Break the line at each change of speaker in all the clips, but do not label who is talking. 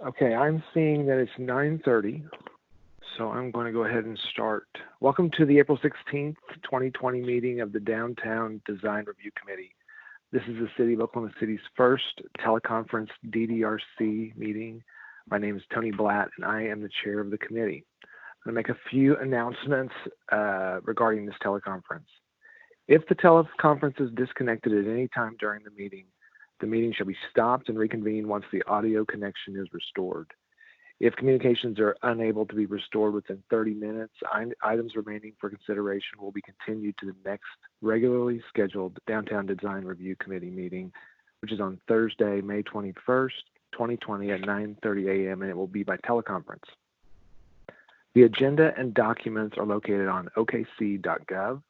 Okay, I'm seeing that it's 9:30, so I'm going to go ahead and start. Welcome to the April 16th, 2020 meeting of the Downtown Design Review Committee. This is the City of Oklahoma City's first teleconference DDRC meeting. My name is Tony Blatt, and I am the chair of the committee. I'm going to make a few announcements regarding this teleconference. If the teleconference is disconnected at any time during the meeting shall be stopped and reconvened once the audio connection is restored. If communications are unable to be restored within 30 minutes, items remaining for consideration will be continued to the next regularly scheduled Downtown Design Review Committee meeting, which is on Thursday, May 21st, 2020 at 9:30 a.m., and it will be by teleconference. The agenda and documents are located on okc.gov.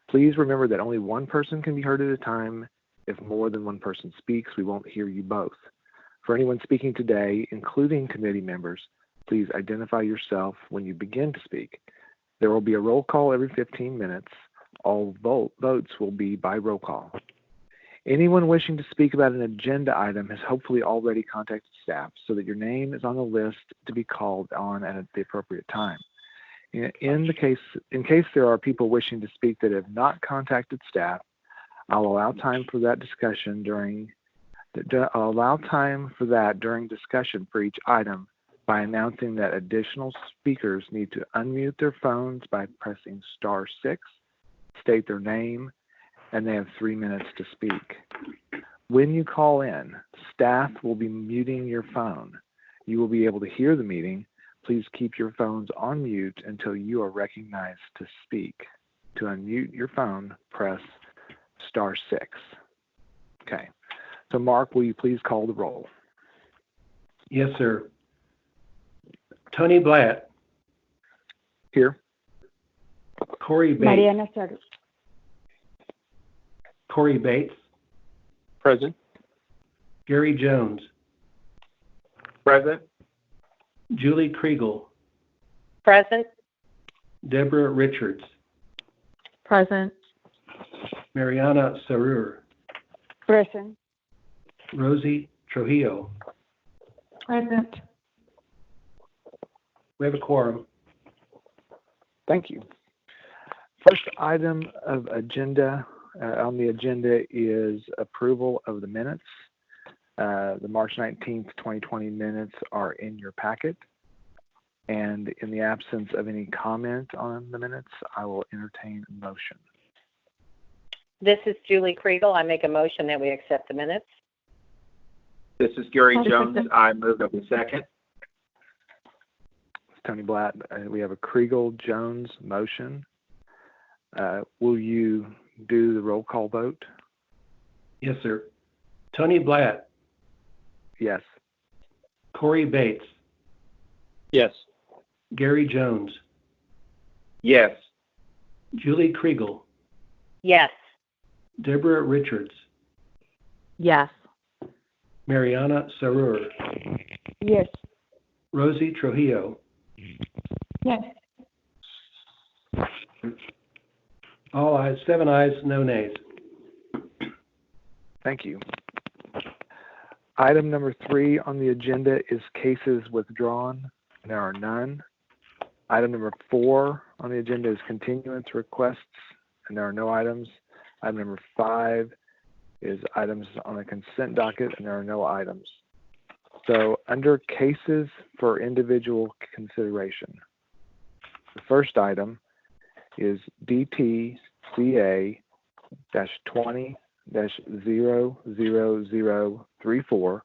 Please remember that only one person can be heard at a time. If more than one person speaks, we won't hear you both. For anyone speaking today, including committee members, please identify yourself when you begin to speak. There will be a roll call every 15 minutes. All votes will be by roll call. Anyone wishing to speak about an agenda item has hopefully already contacted staff so that your name is on the list to be called on at the appropriate time. In case there are people wishing to speak that have not contacted staff, I'll allow time for that during discussion for each item by announcing that additional speakers need to unmute their phones by pressing *6, state their name, and they have 3 minutes to speak. When you call in, staff will be muting your phone. You will be able to hear the meeting. Please keep your phones on mute until you are recognized to speak. To unmute your phone, press *6. Okay. So Mark, will you please call the roll?
Yes, sir. Tony Blatt.
Here.
Corey Bates.
Mariana Sardo.
Corey Bates.
Present.
Gary Jones.
Present.
Julie Kriegel.
Present.
Deborah Richards.
Present.
Mariana Sarur.
Present.
Rosie Trujillo.
Present.
We have a quorum.
Thank you. First item of agenda on the agenda is approval of the minutes. The March 19th, 2020 minutes are in your packet. And in the absence of any comment on the minutes, I will entertain a motion.
This is Julie Kriegel. I make a motion that we accept the minutes.
This is Gary Jones. I move that we second.
Tony Blatt. We have a Kriegel-Jones motion. Will you do the roll call vote?
Yes, sir. Tony Blatt.
Yes.
Corey Bates.
Yes.
Gary Jones.
Yes.
Julie Kriegel.
Yes.
Deborah Richards.
Yes.
Mariana Sarur.
Yes.
Rosie Trujillo.
Yes.
All ayes, 7 ayes, no nays.
Thank you. Item number 3 on the agenda is cases withdrawn. There are none. Item number 4 on the agenda is continuance requests, and there are no items. Item number 5 is items on the consent docket, and there are no items. So under cases for individual consideration, the first item is DTCA-20-00034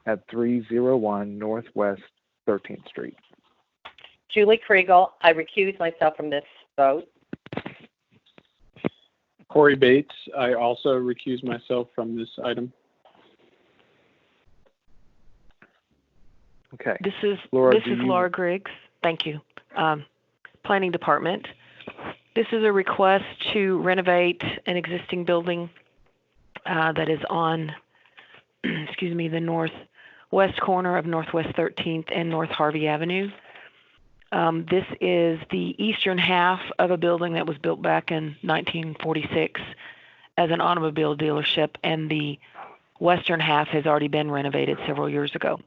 at 301 Northwest 13th Street.
Julie Kriegel. I recuse myself from this vote.
Corey Bates. I also recuse myself from this item.
Okay.
This is
Laura,
Laura Griggs. Thank you. Planning Department. This is a request to renovate an existing building that is on, the northwest corner of Northwest 13th and North Harvey Avenue. This is the eastern half of a building that was built back in 1946 as an automobile dealership, and the western half has already been renovated several years ago.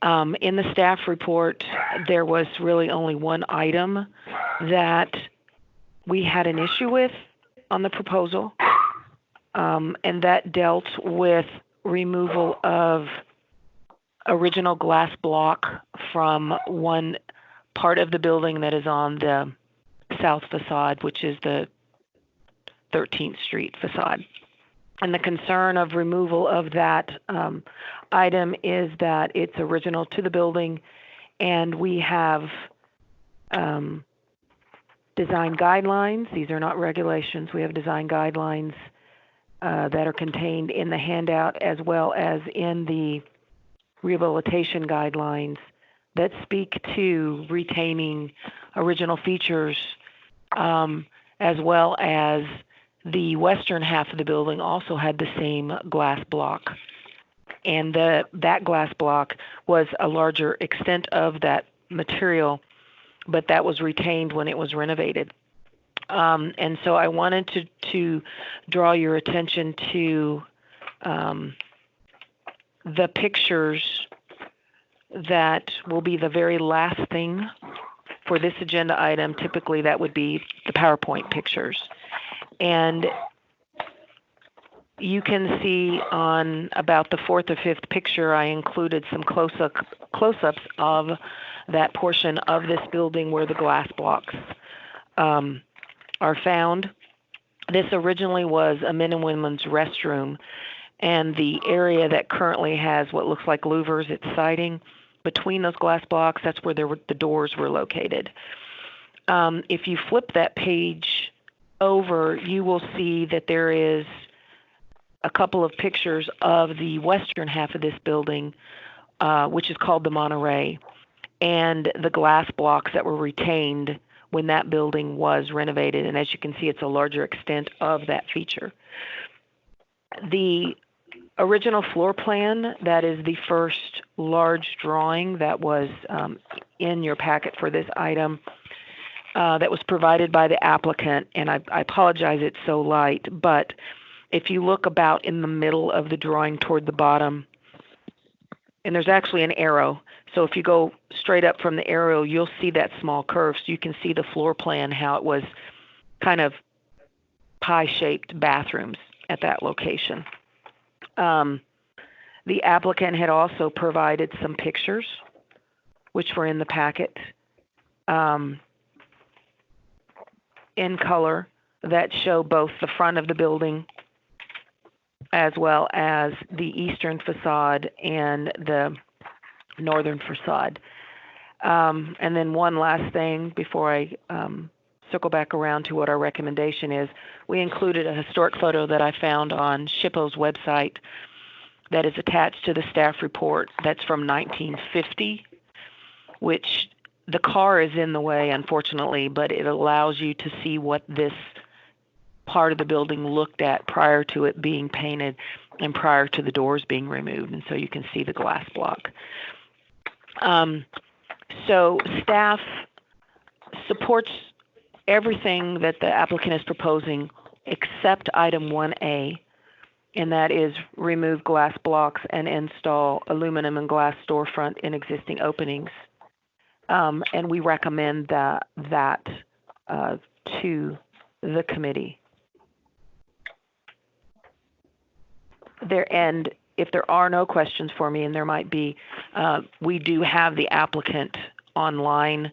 In the staff report, there was really only one item that we had an issue with on the proposal, and that dealt with removal of original glass block from one part of the building that is on the south facade, which is the 13th Street facade. And the concern of removal of that item is that it's original to the building, and we have design guidelines. These are not regulations. We have design guidelines that are contained in the handout, as well as in the rehabilitation guidelines that speak to retaining original features, as well as the western half of the building also had the same glass block. And that glass block was a larger extent of that material, but that was retained when it was renovated. And so I wanted to draw your attention to the pictures that will be the very last thing for this agenda item. Typically that would be the PowerPoint pictures. And you can see on about the fourth or fifth picture, I included some close-ups of that portion of this building where the glass blocks are found. This originally was a men and women's restroom, and the area that currently has what looks like louvers, its siding, between those glass blocks, that's where the doors were located. If you flip that page over, you will see that there is a couple of pictures of the western half of this building, which is called the Monterey, and the glass blocks that were retained when that building was renovated. And as you can see, it's a larger extent of that feature. The original floor plan, that is the first large drawing that was in your packet for this item, that was provided by the applicant, and I apologize it's so light, but if you look about in the middle of the drawing toward the bottom, and there's actually an arrow, so if you go straight up from the arrow, you'll see that small curve, so you can see the floor plan, how it was kind of pie-shaped bathrooms at that location. The applicant had also provided some pictures, which were in the packet, in color, that show both the front of the building as well as the eastern facade and the northern facade. And then one last thing before I circle back around to what our recommendation is. We included a historic photo that I found on SHPO's website that is attached to the staff report that's from 1950, which the car is in the way, unfortunately, but it allows you to see what this part of the building looked at prior to it being painted and prior to the doors being removed. And so you can see the glass block. So staff supports everything that the applicant is proposing except item 1A, and that is remove glass blocks and install aluminum and glass storefront in existing openings. And we recommend that to the committee. And if there are no questions for me, and there might be, we do have the applicant online.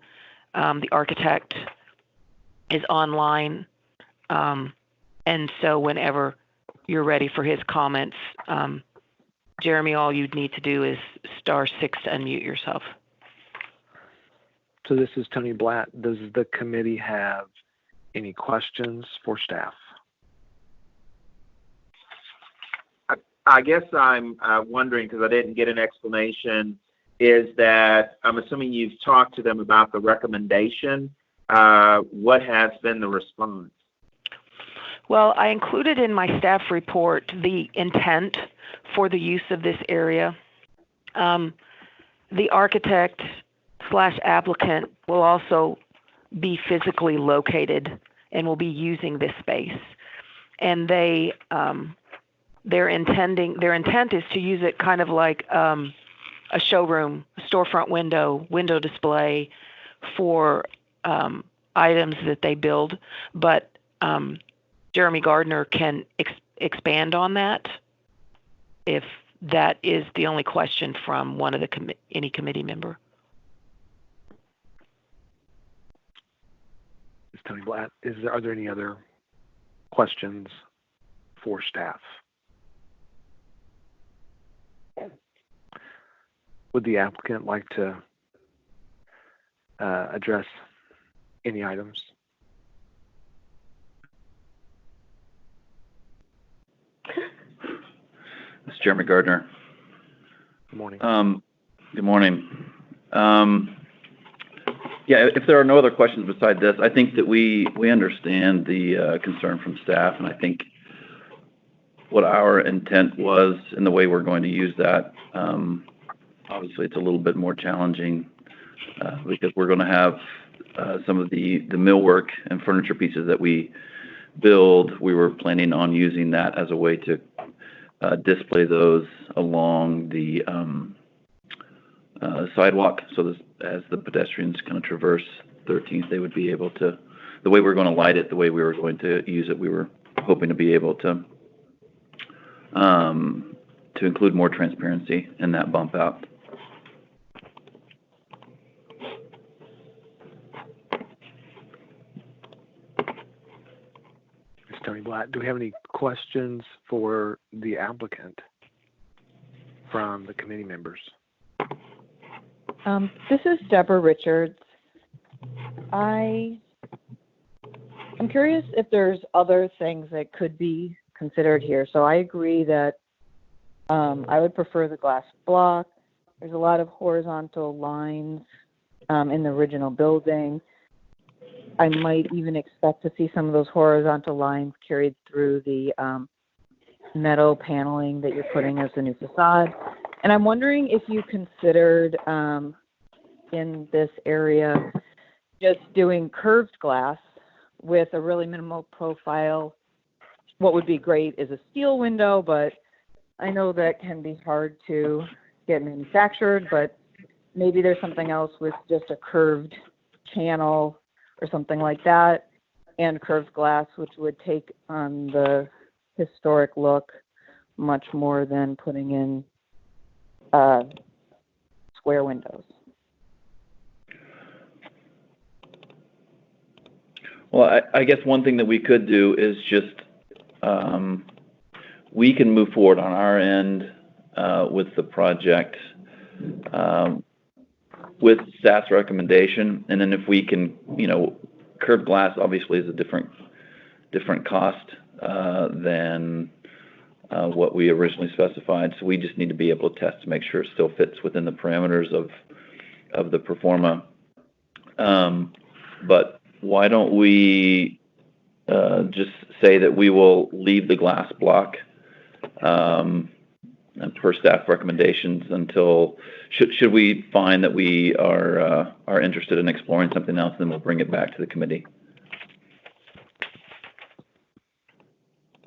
The architect is online. And so whenever you're ready for his comments, Jeremy, all you'd need to do is *6 to unmute yourself.
So this is Tony Blatt. Does the committee have any questions for staff?
I guess I'm wondering, because I didn't get an explanation, is that I'm assuming you've talked to them about the recommendation. What has been the response?
Well, I included in my staff report the intent for the use of this area. The architect / applicant will also be physically located and will be using this space. And their intent is to use it kind of like a a showroom, a storefront window display for items that they build, but Jeremy Gardner can expand on that if that is the only question from one of the any committee member.
Ms. Tony Blatt, are there any other questions for staff? Would the applicant like to address any items?
It's Jeremy Gardner.
Good morning.
Good morning. Yeah, if there are no other questions beside this, I think that we understand the concern from staff, and I think what our intent was and the way we're going to use that. Obviously, it's a little bit more challenging because we're going to have some of the millwork and furniture pieces that we build. We were planning on using that as a way to display those along the sidewalk, so as the pedestrians kind of traverse 13th, they would be able to, the way we're going to light it, the way we were going to use it, we were hoping to be able to include more transparency in that bump out.
Ms. Tony Blatt, do we have any questions for the applicant from the committee members?
This is Deborah Richards. I'm curious if there's other things that could be considered here. So I agree that I would prefer the glass block. There's a lot of horizontal lines in the original building. I might even expect to see some of those horizontal lines carried through the metal paneling that you're putting as the new facade. And I'm wondering if you considered in this area just doing curved glass with a really minimal profile. What would be great is a steel window, but I know that can be hard to get manufactured, but maybe there's something else with just a curved channel or something like that, and curved glass, which would take on the historic look much more than putting in square windows.
Well, I guess one thing that we could do is just we can move forward on our end with the project with staff's recommendation, and then if we can, curved glass obviously is a different cost than what we originally specified. So we just need to be able to test to make sure it still fits within the parameters of the performa. But why don't we just say that we will leave the glass block per staff recommendations until should we find that we are interested in exploring something else, then we'll bring it back to the committee.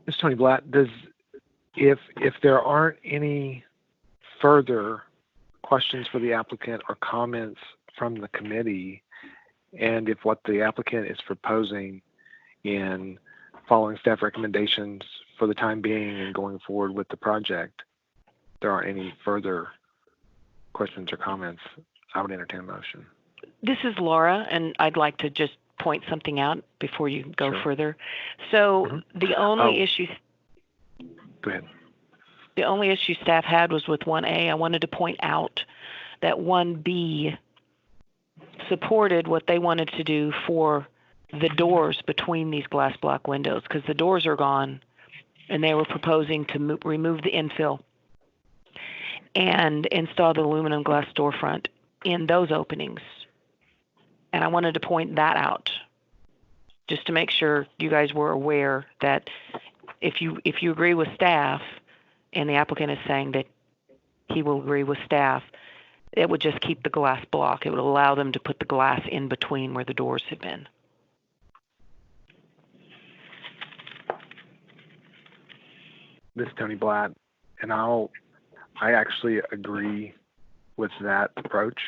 Ms. Tony Blatt, if there aren't any further questions for the applicant or comments from the committee, and if what the applicant is proposing in following staff recommendations for the time being and going forward with the project, there aren't any further questions or comments, I would entertain a motion.
This is Laura, and I'd like to just point something out before you go further. So the only issue...
Go ahead.
The only issue staff had was with 1A. I wanted to point out that 1B supported what they wanted to do for the doors between these glass block windows, because the doors are gone, and they were proposing to remove the infill and install the aluminum glass storefront in those openings. And I wanted to point that out just to make sure you guys were aware that if you agree with staff and the applicant is saying that he will agree with staff, it would just keep the glass block. It would allow them to put the glass in between where the doors had been.
This is Tony Blatt, and I actually agree with that approach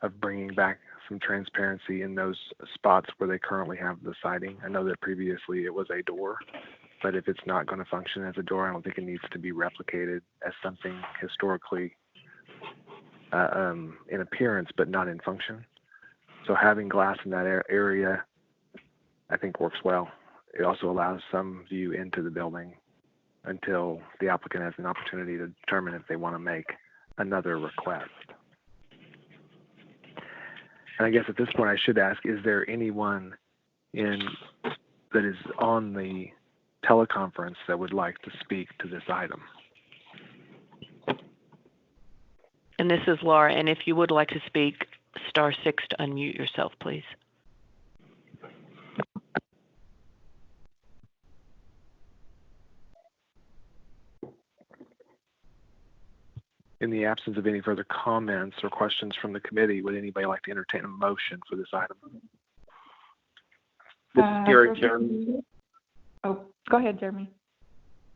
of bringing back some transparency in those spots where they currently have the siding. I know that previously it was a door, but if it's not going to function as a door, I don't think it needs to be replicated as something historically in appearance, but not in function. So having glass in that area, I think works well. It also allows some view into the building until the applicant has an opportunity to determine if they want to make another request. And I guess at this point I should ask, is there anyone that is on the teleconference that would like to speak to this item?
And this is Laura, and if you would like to speak, *6 to unmute yourself, please.
In the absence of any further comments or questions from the committee, would anybody like to entertain a motion for this item?
This is Gary Jones.
Oh, go ahead, Jeremy.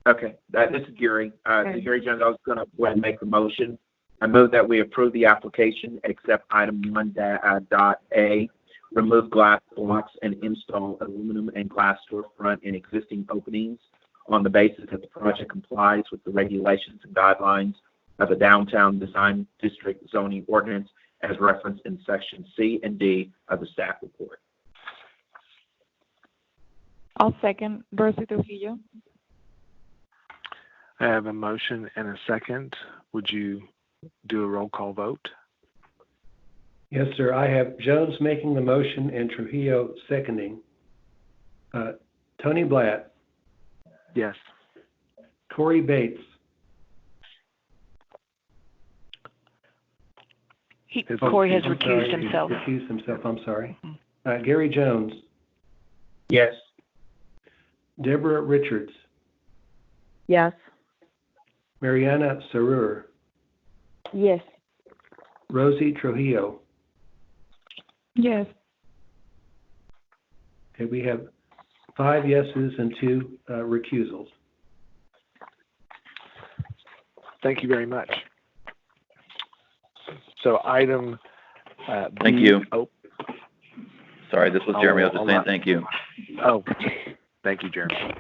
Okay, this is Gary. Gary Jones, I was going to go ahead and make the motion. I move that we approve the application, except item 1.A, remove glass blocks and install aluminum and glass storefront in existing openings on the basis that the project complies with the regulations and guidelines of the Downtown Design District Zoning Ordinance as referenced in section C and D of the staff report.
I'll second. Rosie Trujillo.
I have a motion and a second. Would you do a roll call vote?
Yes, sir. I have Jones making the motion and Trujillo seconding. Tony Blatt.
Yes.
Corey Bates.
Corey has recused himself.
Recused himself, I'm sorry. Gary Jones.
Yes.
Deborah Richards.
Yes.
Mariana Sarur.
Yes.
Rosie Trujillo.
Yes.
Okay, we have 5 yeses and 2 recusals.
Thank you very much. So item
Thank
B,
you.
Oh,
Sorry, this was Jeremy. I was just saying thank you.
oh, thank you, Jeremy.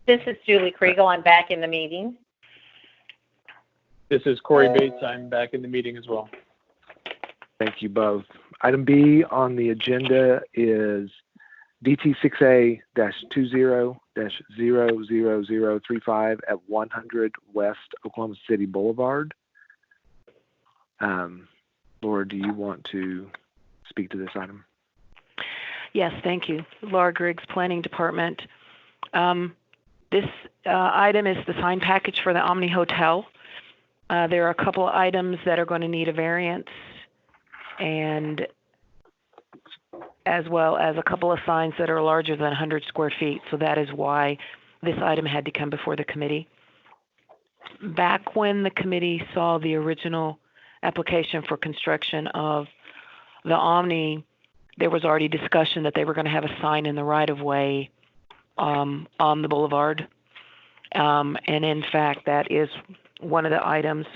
This is Julie Kriegel. I'm back in the meeting.
This is Corey Bates. I'm back in the meeting as well.
Thank you both. Item B on the agenda is DT6A-20-00035 at 100 West Oklahoma City Boulevard. Laura, do you want to speak to this item?
Yes, thank you. Laura Griggs, Planning Department. This item is the sign package for the Omni Hotel. There are a couple of items that are going to need a variance, and as well as a couple of signs that are larger than 100 square feet. So that is why this item had to come before the committee. Back when the committee saw the original application for construction of the Omni, there was already discussion that they were going to have a sign in the right-of-way on the boulevard. And in fact, that is one of the items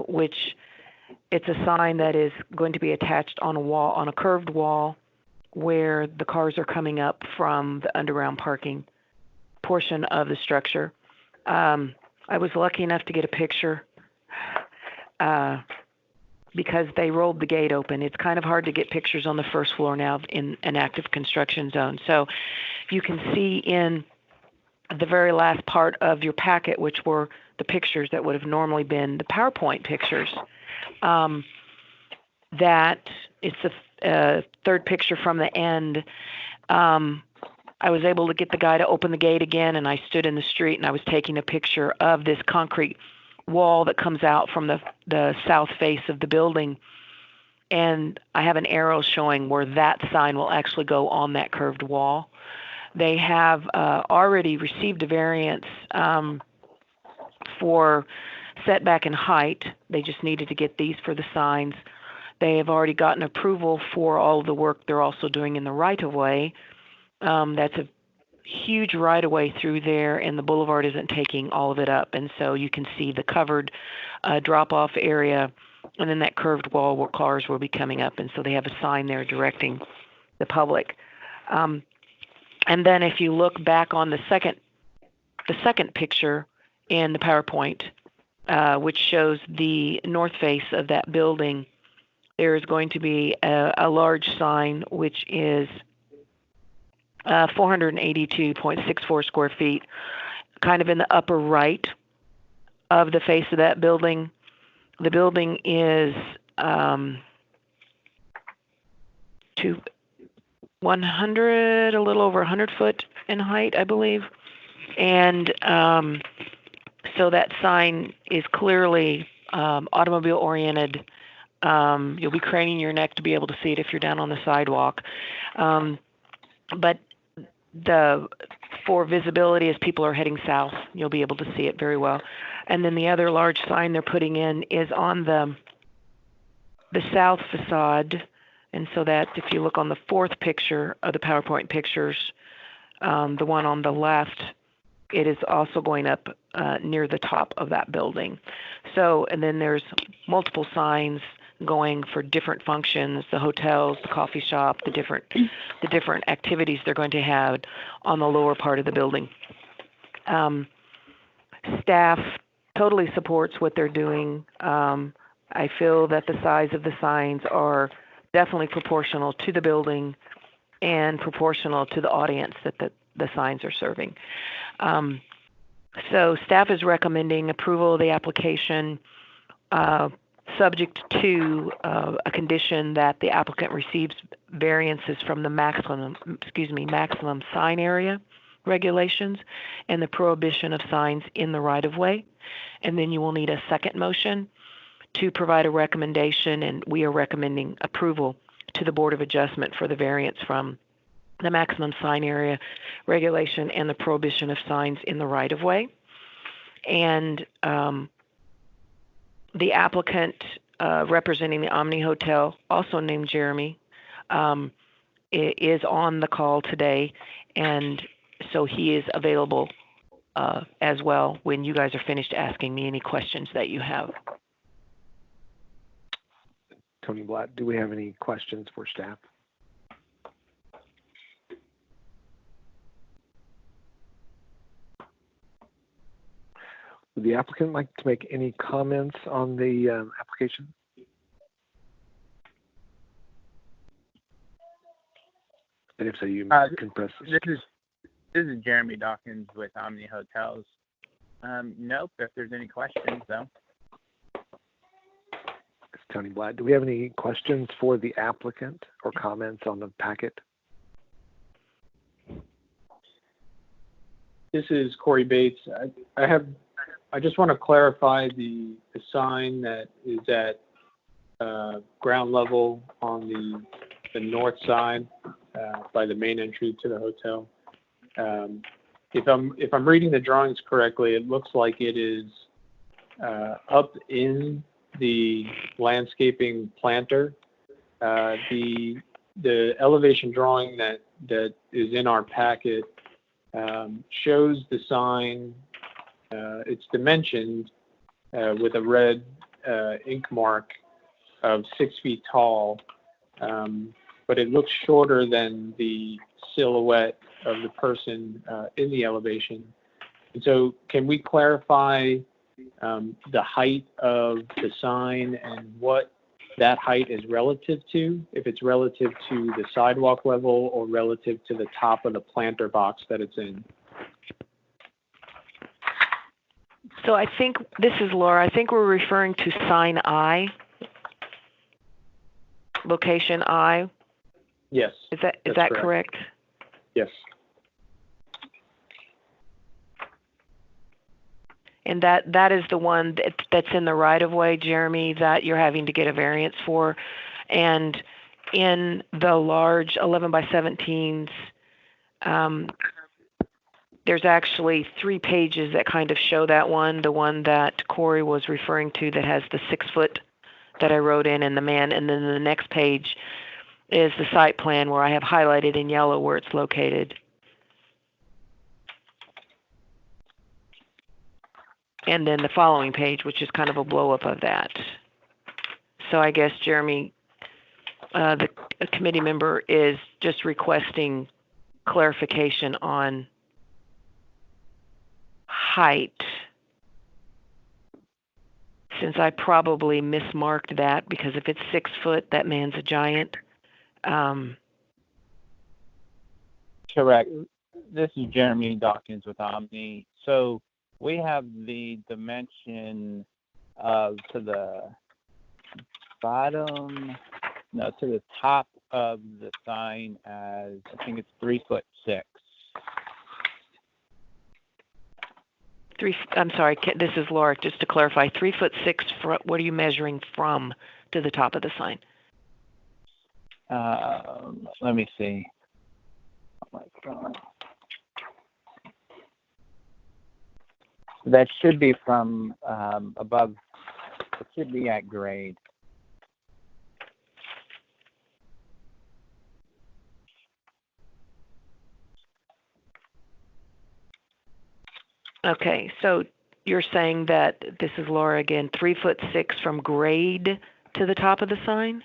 which it's a sign that is going to be attached on a wall, on a curved wall, where the cars are coming up from the underground parking portion of the structure. I was lucky enough to get a picture because they rolled the gate open. It's kind of hard to get pictures on the first floor now in an active construction zone. So you can see in the very last part of your packet, which were the pictures that would have normally been the PowerPoint pictures, that it's the third picture from the end. I was able to get the guy to open the gate again, and I stood in the street and I was taking a picture of this concrete wall that comes out from the south face of the building. And I have an arrow showing where that sign will actually go on that curved wall. They have already received a variance for setback and height. They just needed to get these for the signs. They have already gotten approval for all of the work they're also doing in the right-of-way. That's huge right-of-way through there, and the boulevard isn't taking all of it up. And so you can see the covered drop-off area, and then that curved wall where cars will be coming up. And so they have a sign there directing the public. And then if you look back on the second picture in the PowerPoint, which shows the north face of that building, there is going to be a large sign which is 482.64 square feet, kind of in the upper right of the face of that building. The building is 100, a little over 100 foot in height, I believe. And so that sign is clearly automobile oriented. You'll be craning your neck to be able to see it if you're down on the sidewalk. But for visibility, as people are heading south, you'll be able to see it very well. And then the other large sign they're putting in is on the south facade. And so that if you look on the fourth picture of the PowerPoint pictures, the one on the left, it is also going up near the top of that building. So, and then there's multiple signs going for different functions, the hotels, the coffee shop, the different activities they're going to have on the lower part of the building. Staff totally supports what they're doing. I feel that the size of the signs are definitely proportional to the building and proportional to the audience that the signs are serving. So staff is recommending approval of the application, subject to a condition that the applicant receives variances from the maximum sign area regulations and the prohibition of signs in the right-of-way. And then you will need a second motion to provide a recommendation, and we are recommending approval to the Board of Adjustment for the variance from the maximum sign area regulation and the prohibition of signs in the right-of-way. And the applicant representing the Omni Hotel, also named Jeremy, is on the call today, and so he is available as well when you guys are finished asking me any questions that you have.
Tony Blatt, do we have any questions for staff? Would the applicant like to make any comments on the application? And if so, you can press.
This is Jeremy Dawkins with Omni Hotels. Nope, if there's any questions, though.
It's Tony Blatt. Do we have any questions for the applicant or comments on the packet?
This is Corey Bates. I just want to clarify the sign that is at ground level on the north side by the main entry to the hotel. If I'm reading the drawings correctly, it looks like it is up in the landscaping planter. The elevation drawing that is in our packet shows the sign. It's dimensioned with a red ink mark of 6 feet tall, but it looks shorter than the silhouette of the person in the elevation. And so can we clarify the height of the sign and what that height is relative to, if it's relative to the sidewalk level or relative to the top of the planter box that it's in?
So I think, this is Laura, I think we're referring to sign I, location I.
Yes.
Is that correct?
Yes.
And that is the one that's in the right-of-way, Jeremy, that you're having to get a variance for. And in the large 11 by 17s, there's actually 3 pages that kind of show that one, the one that Corey was referring to that has the 6 foot that I wrote in and the man. And then the next page is the site plan where I have highlighted in yellow where it's located. and then the following page, which is kind of a blow-up of that. So I guess, Jeremy, the committee member is just requesting clarification on height, since I probably mismarked that, because if it's 6 foot, that man's a giant.
Correct. This is Jeremy Dawkins with Omni. So we have the dimension to the bottom, no, to the top of the sign as, I think it's 3'6".
I'm sorry, this is Laura. Just to clarify, 3'6". What are you measuring from to the top of the sign?
Let me see. Oh my God. That should be from above. It should be at grade.
Okay, so you're saying that, this is Laura again, 3'6" from grade to the top of the sign?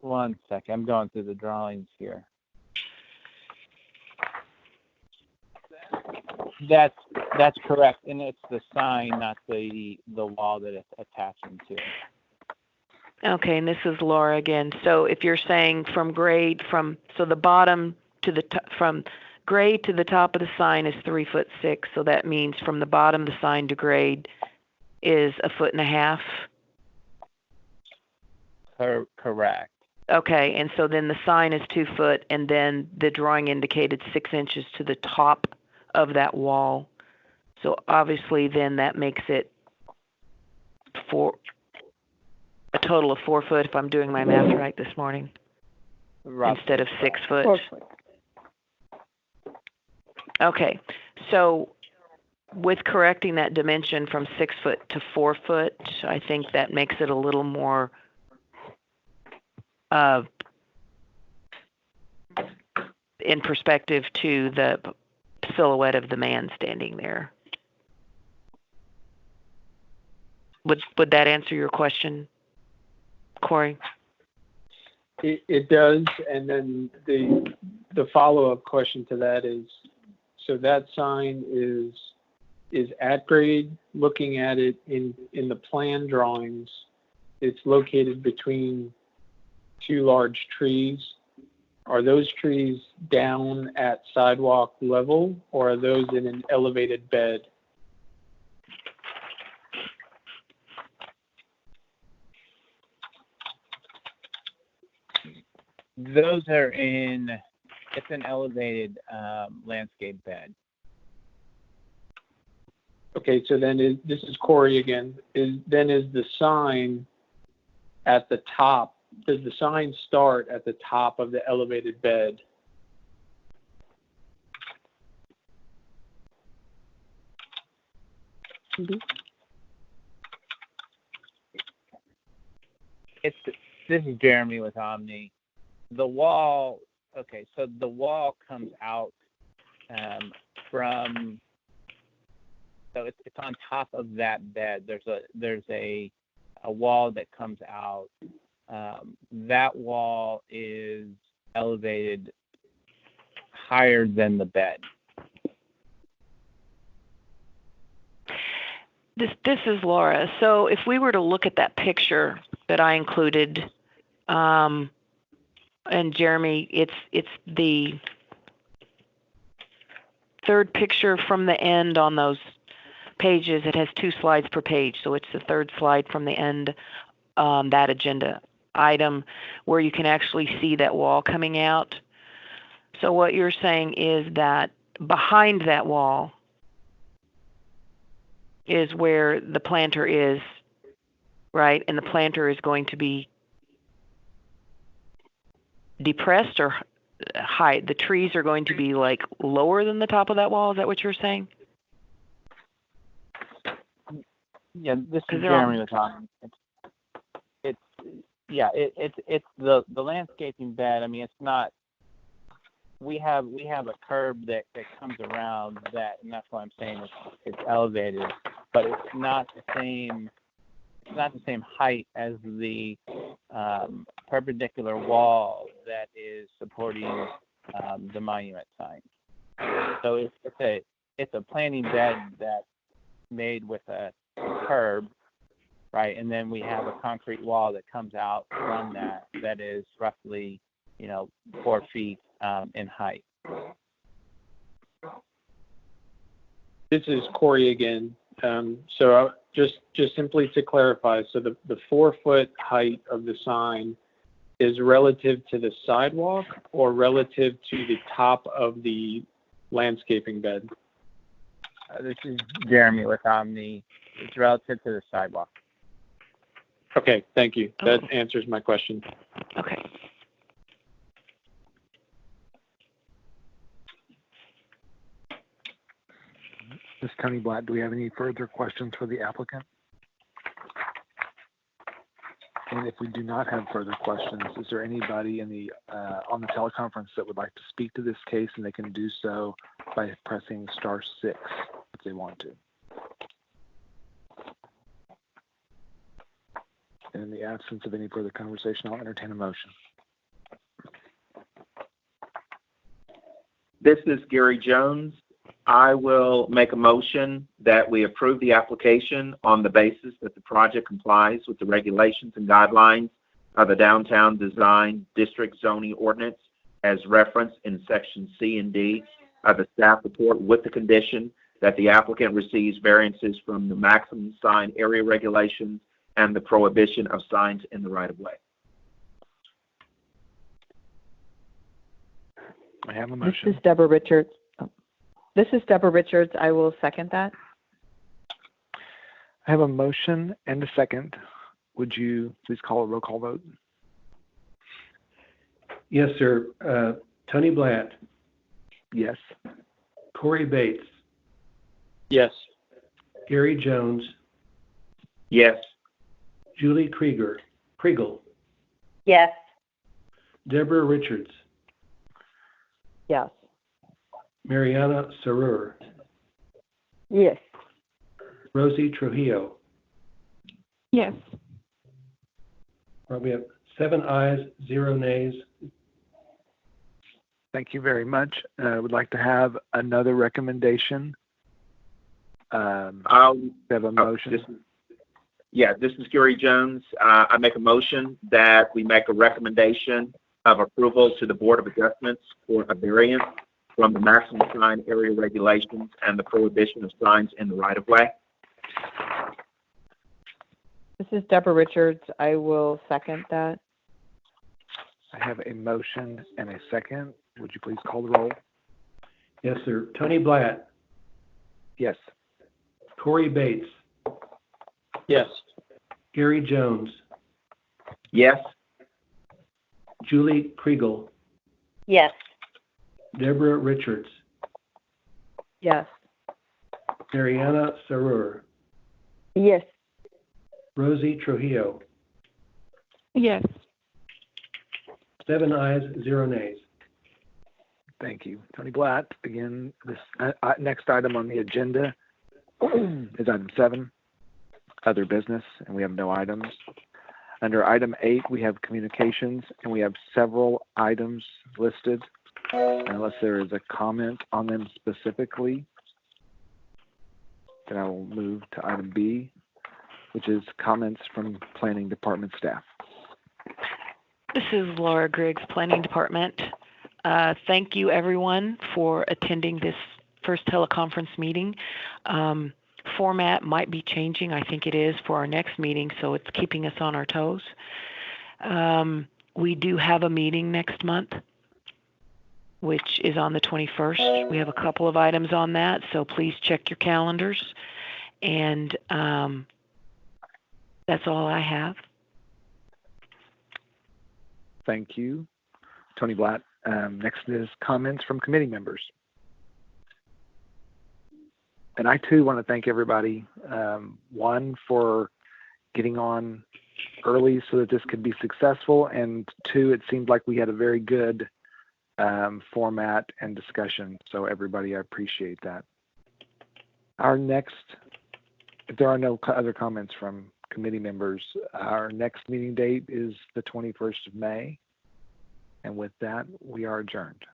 One second, I'm going through the drawings here. That's correct, and it's the sign, not the wall that it's attaching to.
Okay, and this is Laura again. So if you're saying from grade, so the bottom to the from grade to the top of the sign is 3'6", so that means from the bottom of the sign to grade is 1.5 feet?
Correct.
Okay, and so then the sign is 2 foot, and then the drawing indicated 6 inches to the top of that wall. So obviously then that makes it a total of 4 foot, if I'm doing my math right this morning, instead of 6 foot.
4 foot.
Okay, so with correcting that dimension from 6 foot to 4 foot, I think that makes it a little more in perspective to the silhouette of the man standing there. Would that answer your question, Corey?
It does, and then the follow-up question to that is, so that sign is at grade. Looking at it in the plan drawings, it's located between 2 large trees. Are those trees down at sidewalk level, or are those in an elevated bed?
Those are it's an elevated landscape bed.
Okay, so then this is Corey again. Is the sign at the top? Does the sign start at the top of the elevated bed?
Mm-hmm.
This is Jeremy with Omni. The wall, okay, so the wall comes out from, so it's on top of that bed. There's a wall that comes out. That wall is elevated higher than the bed.
This is Laura. So if we were to look at that picture that I included, and Jeremy, it's the third picture from the end on those pages. It has 2 slides per page, so it's the third slide from the end, that agenda item, where you can actually see that wall coming out. So what you're saying is that behind that wall is where the planter is, right? And the planter is going to be depressed or high. The trees are going to be like lower than the top of that wall. Is that what you're saying?
Yeah, this is Jeremy with Omni. It's the landscaping bed. I mean, it's not we have a curb that comes around that, and that's why I'm saying it's elevated, but it's not the same height as the perpendicular wall that is supporting the monument sign. So it's a planting bed that's made with a curb, right? And then we have a concrete wall that comes out from that is roughly 4 feet in height.
This is Corey again. So just simply to clarify, so the 4-foot height of the sign is relative to the sidewalk or relative to the top of the landscaping bed?
This is Jeremy with Omni. It's relative to the sidewalk.
Okay, thank you. That answers my question.
Okay.
Ms. Tony Blatt, do we have any further questions for the applicant? And if we do not have further questions, is there anybody in the on the teleconference that would like to speak to this case, and they can do so by pressing *6 if they want to. And in the absence of any further conversation, I'll entertain a motion.
This is Gary Jones. I will make a motion that we approve the application on the basis that the project complies with the regulations and guidelines of the Downtown Design District Zoning Ordinance as referenced in Section C and D of the staff report, with the condition that the applicant receives variances from the maximum sign area regulations and the prohibition of signs in the right-of-way.
I have a motion.
This is Deborah Richards. This is Deborah Richards. I will second that.
I have a motion and a second. Would you please call a roll call vote?
Yes, sir. Tony Blatt,
Yes.
Corey Bates,
Yes.
Gary Jones,
Yes.
Julie Kriegel,
Yes.
Deborah Richards,
Yes.
Mariana Sarur,
Yes.
Rosie Trujillo.
Yes.
We have 7 ayes, 0 nays.
Thank you very much. I would like to have another recommendation.
I'll
have a motion.
This is Gary Jones. I make a motion that we make a recommendation of approval to the Board of Adjustments for a variance from the maximum sign area regulations and the prohibition of signs in the right-of-way.
This is Deborah Richards. I will second that.
I have a motion and a second. Would you please call the roll?
Yes, sir. Tony Blatt,
Yes.
Corey Bates,
Yes.
Gary Jones,
Yes.
Julie Kriegel,
Yes.
Deborah Richards,
Yes.
Mariana Sarur,
Yes.
Rosie Trujillo.
Yes.
7 ayes, 0 nays.
Thank you. Tony Blatt, again, this next item on the agenda is item 7, other business, and we have no items. Under item 8, we have communications, and we have several items listed. Unless there is a comment on them specifically, then I will move to item B, which is comments from Planning Department staff.
This is Laura Griggs, Planning Department. Thank you, everyone, for attending this first teleconference meeting. Format might be changing. I think it is for our next meeting, so it's keeping us on our toes. We do have a meeting next month, which is on the 21st. We have a couple of items on that, so please check your calendars. And that's all I have.
Thank you, Tony Blatt. Next is comments from committee members. And I, too, want to thank everybody, one, for getting on early so that this could be successful, and two, it seemed like we had a very good format and discussion. So everybody, I appreciate that. Our next, if there are no other comments from committee members, our next meeting date is the 21st of May. And with that, we are adjourned.